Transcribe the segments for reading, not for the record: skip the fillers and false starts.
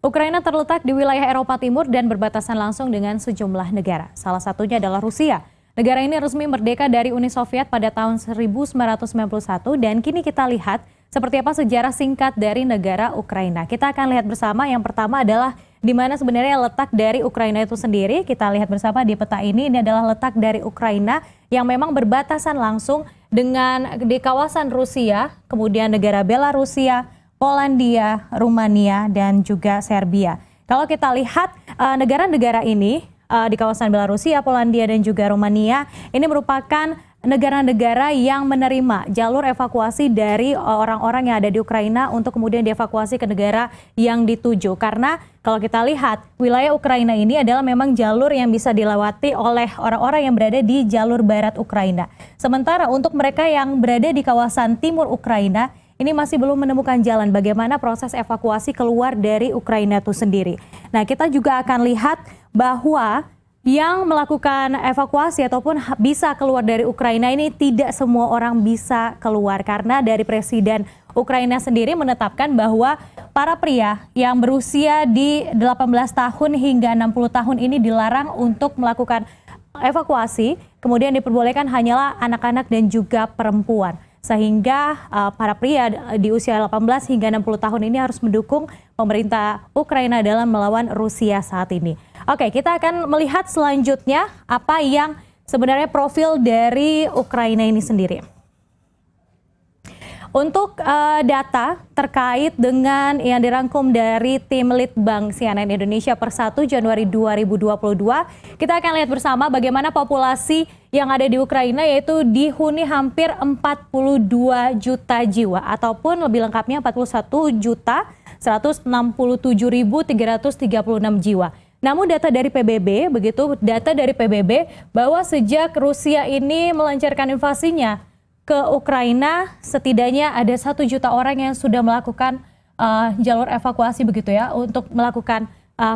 Ukraina terletak di wilayah Eropa Timur dan berbatasan langsung dengan sejumlah negara. Salah satunya adalah Rusia. Negara ini resmi merdeka dari Uni Soviet pada tahun 1991 dan kini kita lihat seperti apa sejarah singkat dari negara Ukraina. Kita akan lihat bersama, yang pertama adalah di mana sebenarnya letak dari Ukraina itu sendiri. Kita lihat bersama di peta ini adalah letak dari Ukraina yang memang berbatasan langsung dengan di kawasan Rusia, kemudian negara Belarusia, Polandia, Rumania, dan juga Serbia. Kalau kita lihat negara-negara ini di kawasan Belarusia, Polandia, dan juga Rumania, ini merupakan negara-negara yang menerima jalur evakuasi dari orang-orang yang ada di Ukraina untuk kemudian dievakuasi ke negara yang dituju. Karena kalau kita lihat wilayah Ukraina ini adalah memang jalur yang bisa dilewati oleh orang-orang yang berada di jalur barat Ukraina. Sementara untuk mereka yang berada di kawasan timur Ukraina, ini masih belum menemukan jalan bagaimana proses evakuasi keluar dari Ukraina itu sendiri. Nah, kita juga akan lihat bahwa yang melakukan evakuasi ataupun bisa keluar dari Ukraina ini tidak semua orang bisa keluar. Karena dari Presiden Ukraina sendiri menetapkan bahwa para pria yang berusia di 18 tahun hingga 60 tahun ini dilarang untuk melakukan evakuasi. Kemudian diperbolehkan hanyalah anak-anak dan juga perempuan. Sehingga para pria di usia 18 hingga 60 tahun ini harus mendukung pemerintah Ukraina dalam melawan Rusia saat ini. Oke, kita akan melihat selanjutnya apa yang sebenarnya profil dari Ukraina ini sendiri. Untuk data terkait dengan yang dirangkum dari tim Litbang CNN Indonesia per 1 Januari 2022, kita akan lihat bersama bagaimana populasi yang ada di Ukraina, yaitu dihuni hampir 42 juta jiwa ataupun lebih lengkapnya 41.167.336 jiwa. Namun data dari PBB, bahwa sejak Rusia ini melancarkan invasinya ke Ukraina, setidaknya ada 1 juta orang yang sudah melakukan jalur evakuasi begitu ya, untuk melakukan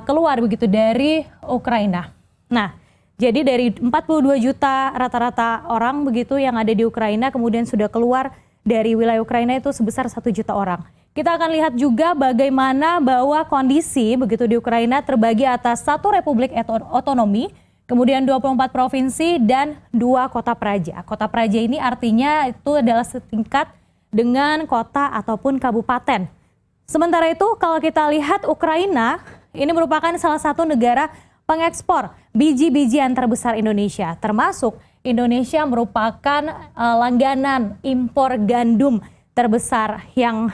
keluar begitu dari Ukraina. Nah, jadi dari 42 juta rata-rata orang begitu yang ada di Ukraina kemudian sudah keluar dari wilayah Ukraina itu sebesar 1 juta orang. Kita akan lihat juga bagaimana bahwa kondisi begitu di Ukraina terbagi atas 1 republik otonomi, kemudian 24 provinsi dan 2 kota praja. Kota praja ini artinya itu adalah setingkat dengan kota ataupun kabupaten. Sementara itu kalau kita lihat Ukraina ini merupakan salah satu negara pengekspor biji-bijian terbesar Indonesia. Termasuk Indonesia merupakan langganan impor gandum terbesar yang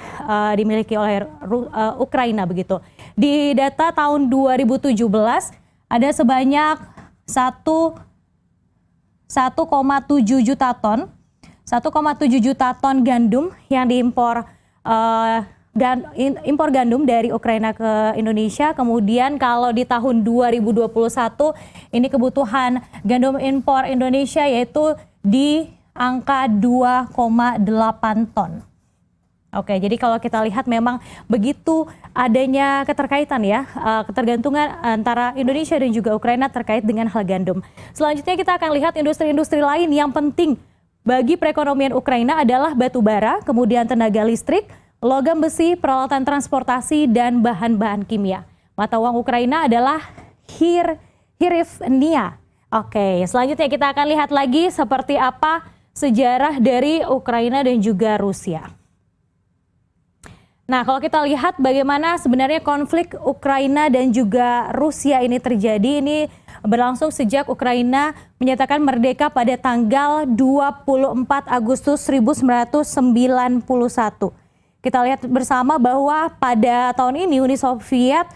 dimiliki oleh Ukraina begitu. Di data tahun 2017 ada sebanyak 1,7 juta ton gandum yang diimpor impor gandum dari Ukraina ke Indonesia. Kemudian kalau di tahun 2021 ini kebutuhan gandum impor Indonesia yaitu di angka 2,8 ton. Oke, jadi kalau kita lihat memang begitu adanya keterkaitan ya, ketergantungan antara Indonesia dan juga Ukraina terkait dengan hal gandum. Selanjutnya kita akan lihat industri-industri lain yang penting bagi perekonomian Ukraina adalah batu bara, kemudian tenaga listrik, logam besi, peralatan transportasi, dan bahan-bahan kimia. Mata uang Ukraina adalah hryvnia. Oke, selanjutnya kita akan lihat lagi seperti apa sejarah dari Ukraina dan juga Rusia. Nah, kalau kita lihat bagaimana sebenarnya konflik Ukraina dan juga Rusia ini terjadi, ini berlangsung sejak Ukraina menyatakan merdeka pada tanggal 24 Agustus 1991. Kita lihat bersama bahwa pada tahun ini Uni Soviet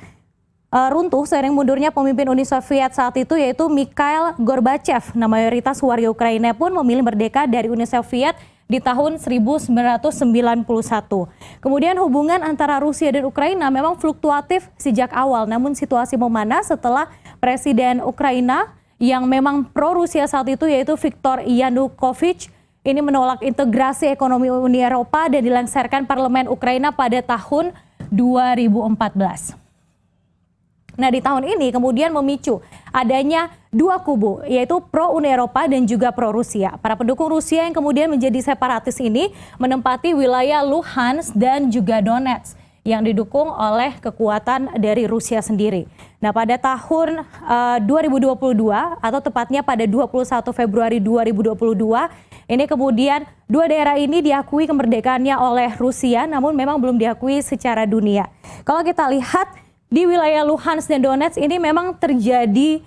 runtuh seiring mundurnya pemimpin Uni Soviet saat itu, yaitu Mikhail Gorbachev. Nah, mayoritas warga Ukraina pun memilih merdeka dari Uni Soviet di tahun 1991. Kemudian hubungan antara Rusia dan Ukraina memang fluktuatif sejak awal, namun situasi memanas setelah Presiden Ukraina yang memang pro-Rusia saat itu, yaitu Viktor Yanukovych, ini menolak integrasi ekonomi Uni Eropa dan dilengsarkan parlemen Ukraina pada tahun 2014. Nah, di tahun ini kemudian memicu adanya 2 kubu, yaitu pro-Uni Eropa dan juga pro-Rusia. Para pendukung Rusia yang kemudian menjadi separatis ini menempati wilayah Luhansk dan juga Donetsk. yang didukung oleh kekuatan dari Rusia sendiri. Nah, pada tahun 2022 atau tepatnya pada 21 Februari 2022, ini kemudian dua daerah ini diakui kemerdekaannya oleh Rusia, namun memang belum diakui secara dunia. Kalau kita lihat di wilayah Luhansk dan Donetsk ini memang terjadi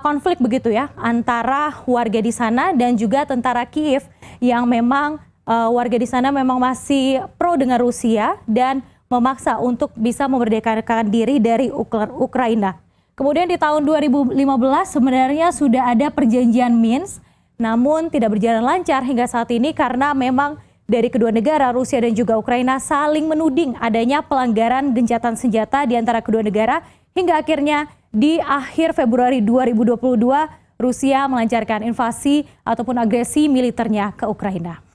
konflik begitu ya antara warga di sana dan juga tentara Kiev yang memang warga di sana memang masih pro dengan Rusia dan memaksa untuk bisa memerdekakan diri dari Ukraina. Kemudian di tahun 2015 sebenarnya sudah ada perjanjian Minsk, namun tidak berjalan lancar hingga saat ini karena memang dari kedua negara, Rusia dan juga Ukraina, saling menuding adanya pelanggaran gencatan senjata di antara kedua negara hingga akhirnya di akhir Februari 2022 Rusia melancarkan invasi ataupun agresi militernya ke Ukraina.